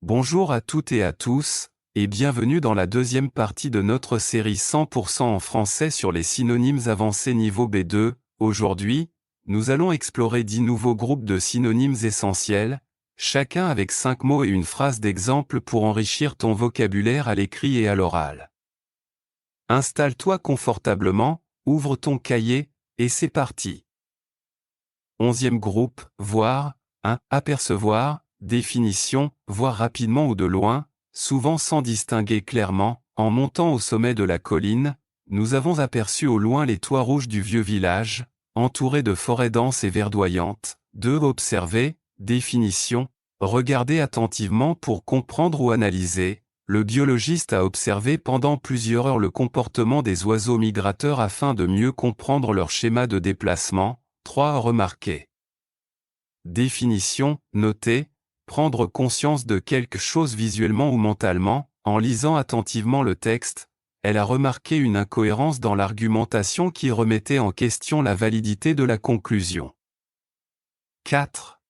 Bonjour à toutes et à tous, et bienvenue dans la deuxième partie de notre série 100% en français sur les synonymes avancés niveau B2. Aujourd'hui, nous allons explorer 10 nouveaux groupes de synonymes essentiels, chacun avec 5 mots et une phrase d'exemple pour enrichir ton vocabulaire à l'écrit et à l'oral. Installe-toi confortablement, ouvre ton cahier, et c'est parti. 11e groupe, voir, 1. Apercevoir, définition, voir rapidement ou de loin, souvent sans distinguer clairement, en montant au sommet de la colline, nous avons aperçu au loin les toits rouges du vieux village, entourés de forêts denses et verdoyantes. 2. Observer, définition, regarder attentivement pour comprendre ou analyser. Le biologiste a observé pendant plusieurs heures le comportement des oiseaux migrateurs afin de mieux comprendre leur schéma de déplacement. 3. Remarquer. Définition, noter, prendre conscience de quelque chose visuellement ou mentalement, en lisant attentivement le texte, elle a remarqué une incohérence dans l'argumentation qui remettait en question la validité de la conclusion. 4.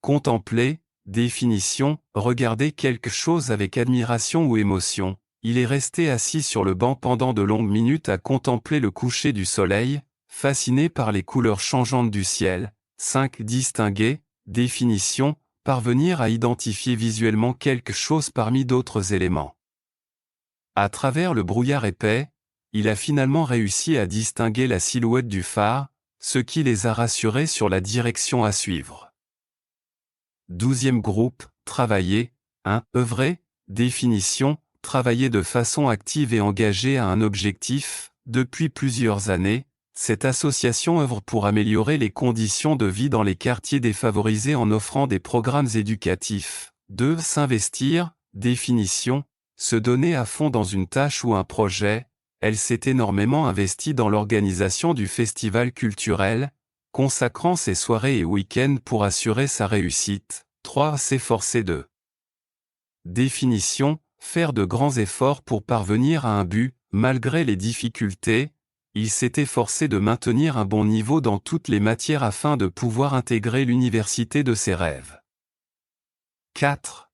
Contempler, définition, regarder quelque chose avec admiration ou émotion. Il est resté assis sur le banc pendant de longues minutes à contempler le coucher du soleil, fasciné par les couleurs changeantes du ciel. 5. Distinguer, définition, parvenir à identifier visuellement quelque chose parmi d'autres éléments. À travers le brouillard épais, il a finalement réussi à distinguer la silhouette du phare, ce qui les a rassurés sur la direction à suivre. 12e groupe, travailler, 1. Œuvrer, définition, travailler de façon active et engagée à un objectif. Depuis plusieurs années, cette association œuvre pour améliorer les conditions de vie dans les quartiers défavorisés en offrant des programmes éducatifs. 2. S'investir, définition, se donner à fond dans une tâche ou un projet. Elle s'est énormément investie dans l'organisation du festival culturel, consacrant ses soirées et week-ends pour assurer sa réussite. 3. S'efforcer de. Définition, faire de grands efforts pour parvenir à un but, malgré les difficultés. Il s'est efforcé de maintenir un bon niveau dans toutes les matières afin de pouvoir intégrer l'université de ses rêves. 4.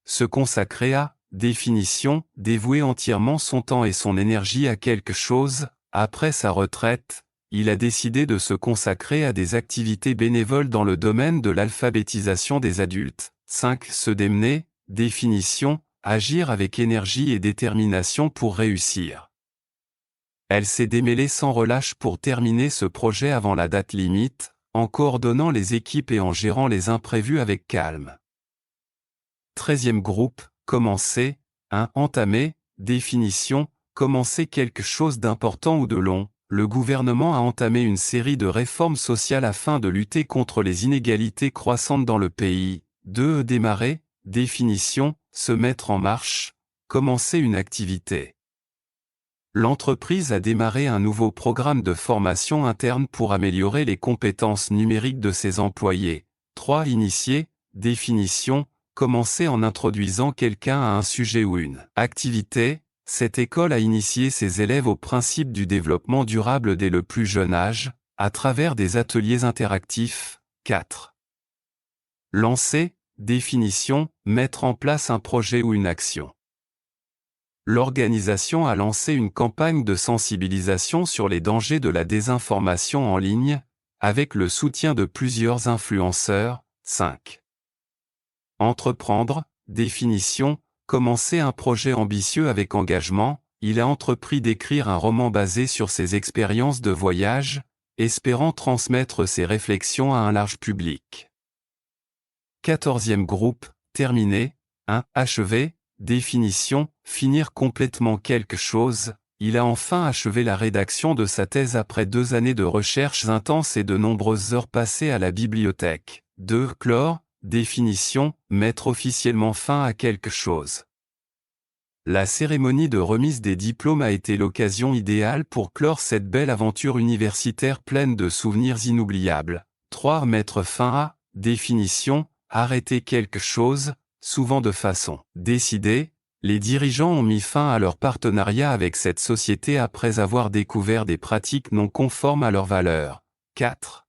Se consacrer à, définition, dévouer entièrement son temps et son énergie à quelque chose. Après sa retraite, il a décidé de se consacrer à des activités bénévoles dans le domaine de l'alphabétisation des adultes. 5. Se démener, définition, agir avec énergie et détermination pour réussir. Elle s'est démêlée sans relâche pour terminer ce projet avant la date limite, en coordonnant les équipes et en gérant les imprévus avec calme. 13e groupe, commencer, 1. Entamer, définition, commencer quelque chose d'important ou de long. Le gouvernement a entamé une série de réformes sociales afin de lutter contre les inégalités croissantes dans le pays. 2. Démarrer, définition, se mettre en marche, commencer une activité. L'entreprise a démarré un nouveau programme de formation interne pour améliorer les compétences numériques de ses employés. 3. Initier, définition, commencer en introduisant quelqu'un à un sujet ou une activité. Cette école a initié ses élèves au principe du développement durable dès le plus jeune âge, à travers des ateliers interactifs. 4. Lancer, définition, mettre en place un projet ou une action. L'organisation a lancé une campagne de sensibilisation sur les dangers de la désinformation en ligne, avec le soutien de plusieurs influenceurs. 5. Entreprendre, définition, commencer un projet ambitieux avec engagement. Il a entrepris d'écrire un roman basé sur ses expériences de voyage, espérant transmettre ses réflexions à un large public. 14e groupe, terminé, 1. Achever, définition, finir complètement quelque chose. Il a enfin achevé la rédaction de sa thèse après 2 années de recherches intenses et de nombreuses heures passées à la bibliothèque. 2. Clore, définition, mettre officiellement fin à quelque chose. La cérémonie de remise des diplômes a été l'occasion idéale pour clore cette belle aventure universitaire pleine de souvenirs inoubliables. 3. Mettre fin à, définition, arrêter quelque chose, souvent de façon décidée. Les dirigeants ont mis fin à leur partenariat avec cette société après avoir découvert des pratiques non conformes à leurs valeurs. 4.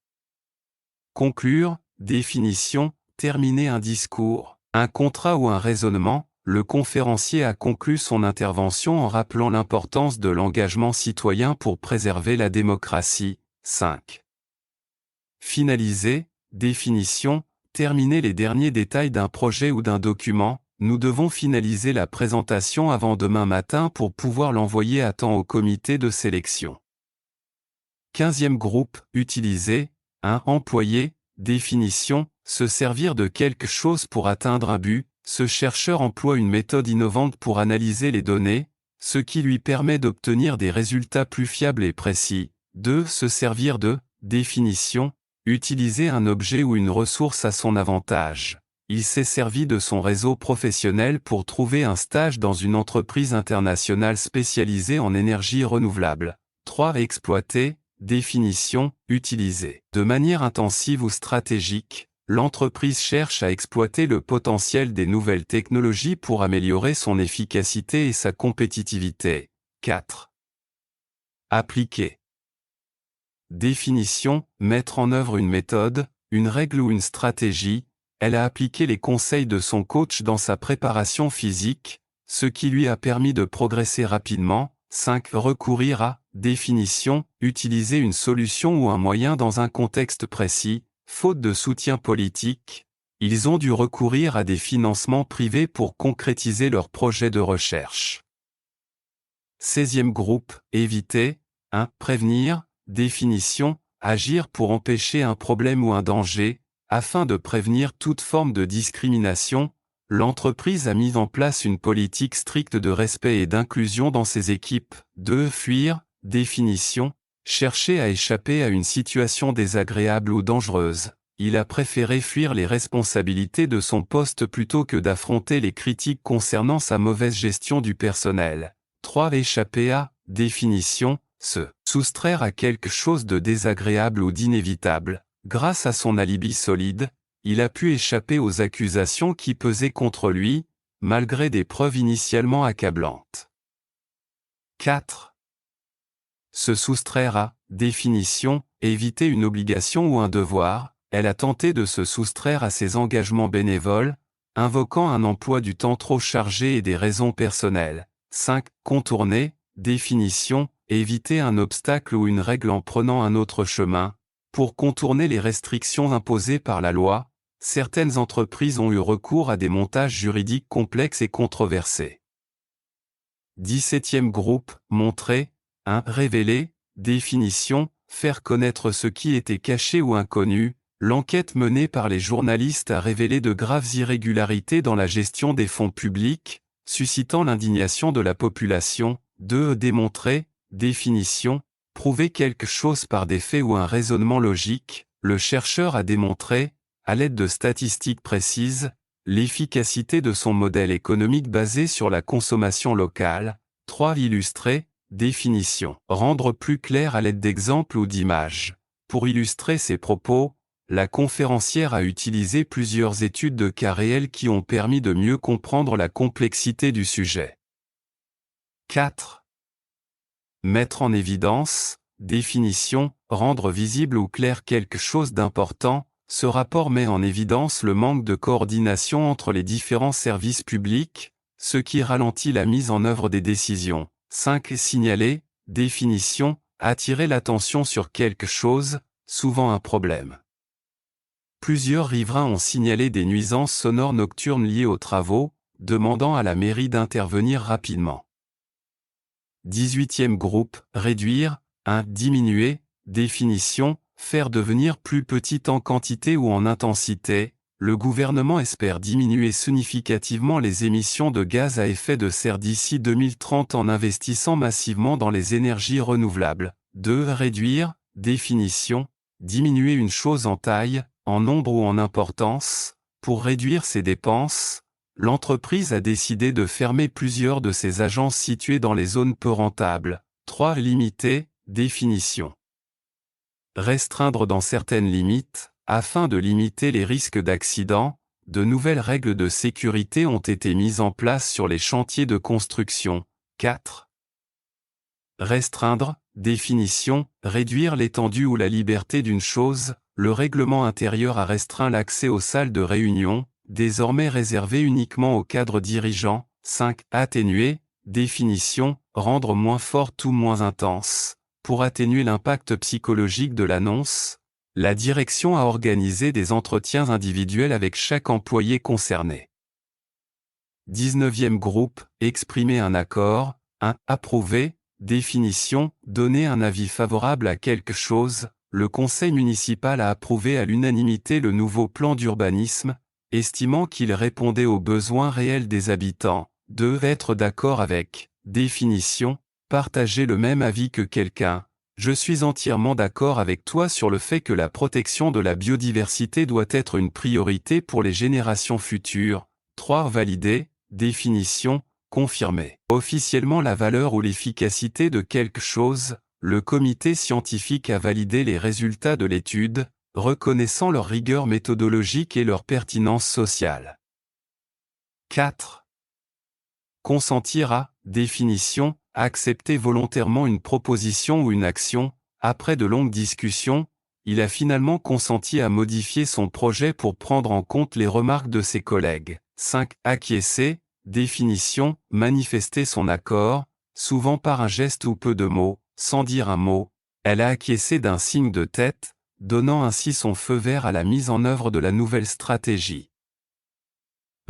Conclure, définition, terminer un discours. Un contrat ou un raisonnement, le conférencier a conclu son intervention en rappelant l'importance de l'engagement citoyen pour préserver la démocratie. 5. Finaliser, définition, terminer les derniers détails d'un projet ou d'un document. Nous devons finaliser la présentation avant demain matin pour pouvoir l'envoyer à temps au comité de sélection. 15e groupe, utiliser, 1. Employer, définition, se servir de quelque chose pour atteindre un but. Ce chercheur emploie une méthode innovante pour analyser les données, ce qui lui permet d'obtenir des résultats plus fiables et précis. 2. Se servir de, définition, utiliser un objet ou une ressource à son avantage. Il s'est servi de son réseau professionnel pour trouver un stage dans une entreprise internationale spécialisée en énergie renouvelable. 3. Exploiter, définition, utiliser. De manière intensive ou stratégique, l'entreprise cherche à exploiter le potentiel des nouvelles technologies pour améliorer son efficacité et sa compétitivité. 4. Appliquer. Définition, mettre en œuvre une méthode, une règle ou une stratégie. Elle a appliqué les conseils de son coach dans sa préparation physique, ce qui lui a permis de progresser rapidement. 5. Recourir à, définition, utiliser une solution ou un moyen dans un contexte précis. Faute de soutien politique, ils ont dû recourir à des financements privés pour concrétiser leurs projets de recherche. 16e groupe, éviter, 1. Prévenir, définition, agir pour empêcher un problème ou un danger. Afin de prévenir toute forme de discrimination, l'entreprise a mis en place une politique stricte de respect et d'inclusion dans ses équipes. 2. Fuir, définition, chercher à échapper à une situation désagréable ou dangereuse. Il a préféré fuir les responsabilités de son poste plutôt que d'affronter les critiques concernant sa mauvaise gestion du personnel. 3. Échapper à, définition, se soustraire à quelque chose de désagréable ou d'inévitable. Grâce à son alibi solide, il a pu échapper aux accusations qui pesaient contre lui, malgré des preuves initialement accablantes. 4. Se soustraire à, définition, éviter une obligation ou un devoir. Elle a tenté de se soustraire à ses engagements bénévoles, invoquant un emploi du temps trop chargé et des raisons personnelles. 5. Contourner, définition, éviter un obstacle ou une règle en prenant un autre chemin. Pour contourner les restrictions imposées par la loi, certaines entreprises ont eu recours à des montages juridiques complexes et controversés. 17e groupe, montrer, 1. Révéler, définition, faire connaître ce qui était caché ou inconnu. L'enquête menée par les journalistes a révélé de graves irrégularités dans la gestion des fonds publics, suscitant l'indignation de la population. 2. Démontrer, définition, prouver quelque chose par des faits ou un raisonnement logique. Le chercheur a démontré, à l'aide de statistiques précises, l'efficacité de son modèle économique basé sur la consommation locale. 3. Illustrer, définition, rendre plus clair à l'aide d'exemples ou d'images. Pour illustrer ses propos, la conférencière a utilisé plusieurs études de cas réels qui ont permis de mieux comprendre la complexité du sujet. 4. Mettre en évidence, définition, rendre visible ou clair quelque chose d'important. Ce rapport met en évidence le manque de coordination entre les différents services publics, ce qui ralentit la mise en œuvre des décisions. 5. Signaler, définition, attirer l'attention sur quelque chose, souvent un problème. Plusieurs riverains ont signalé des nuisances sonores nocturnes liées aux travaux, demandant à la mairie d'intervenir rapidement. 18e groupe, réduire, 1. Diminuer, définition, faire devenir plus petite en quantité ou en intensité. Le gouvernement espère diminuer significativement les émissions de gaz à effet de serre d'ici 2030 en investissant massivement dans les énergies renouvelables. 2. Réduire, définition, diminuer une chose en taille, en nombre ou en importance. Pour réduire ses dépenses, l'entreprise a décidé de fermer plusieurs de ses agences situées dans les zones peu rentables. 3. Limiter, définition. Restreindre dans certaines limites, afin de limiter les risques d'accidents, de nouvelles règles de sécurité ont été mises en place sur les chantiers de construction. 4. Restreindre, définition, réduire l'étendue ou la liberté d'une chose. Le règlement intérieur a restreint l'accès aux salles de réunion, désormais réservé uniquement au cadre dirigeant. 5. Atténuer, définition, rendre moins forte ou moins intense. Pour atténuer l'impact psychologique de l'annonce, la direction a organisé des entretiens individuels avec chaque employé concerné. 19e groupe, exprimer un accord. 1. Approuver, définition, donner un avis favorable à quelque chose. Le conseil municipal a approuvé à l'unanimité le nouveau plan d'urbanisme, estimant qu'il répondait aux besoins réels des habitants. 2. Être d'accord avec, définition, partager le même avis que quelqu'un. Je suis entièrement d'accord avec toi sur le fait que la protection de la biodiversité doit être une priorité pour les générations futures. 3. Valider, définition, confirmer officiellement la valeur ou l'efficacité de quelque chose. Le comité scientifique a validé les résultats de l'étude, reconnaissant leur rigueur méthodologique et leur pertinence sociale. 4. Consentir à, définition, accepter volontairement une proposition ou une action. Après de longues discussions, il a finalement consenti à modifier son projet pour prendre en compte les remarques de ses collègues. 5. Acquiescer, définition, manifester son accord, souvent par un geste ou peu de mots, sans dire un mot. Elle a acquiescé d'un signe de tête, donnant ainsi son feu vert à la mise en œuvre de la nouvelle stratégie.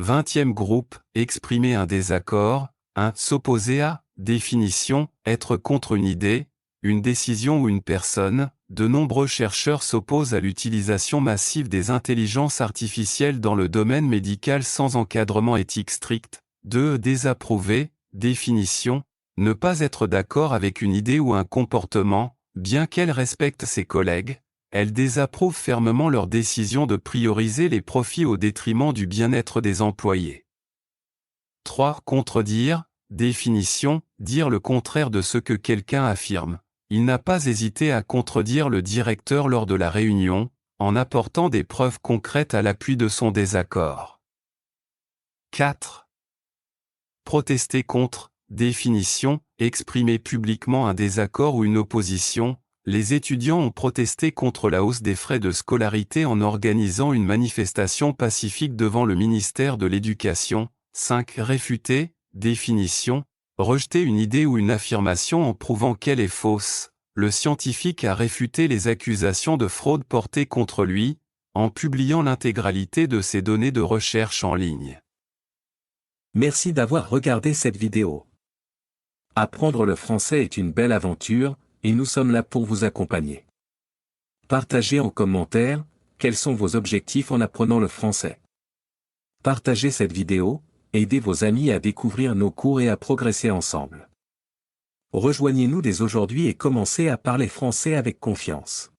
20e groupe, exprimer un désaccord. 1. S'opposer à, définition, être contre une idée, une décision ou une personne. De nombreux chercheurs s'opposent à l'utilisation massive des intelligences artificielles dans le domaine médical sans encadrement éthique strict. 2. Désapprouver, définition, ne pas être d'accord avec une idée ou un comportement, bien qu'elle respecte ses collègues. Elle désapprouve fermement leur décision de prioriser les profits au détriment du bien-être des employés. 3. Contredire, définition, dire le contraire de ce que quelqu'un affirme. Il n'a pas hésité à contredire le directeur lors de la réunion, en apportant des preuves concrètes à l'appui de son désaccord. 4. Protester contre, définition, exprimer publiquement un désaccord ou une opposition. Les étudiants ont protesté contre la hausse des frais de scolarité en organisant une manifestation pacifique devant le ministère de l'Éducation. 5. Réfuter, définition, rejeter une idée ou une affirmation en prouvant qu'elle est fausse. Le scientifique a réfuté les accusations de fraude portées contre lui, en publiant l'intégralité de ses données de recherche en ligne. Merci d'avoir regardé cette vidéo. Apprendre le français est une belle aventure, et nous sommes là pour vous accompagner. Partagez en commentaire, quels sont vos objectifs en apprenant le français. Partagez cette vidéo, aidez vos amis à découvrir nos cours et à progresser ensemble. Rejoignez-nous dès aujourd'hui et commencez à parler français avec confiance.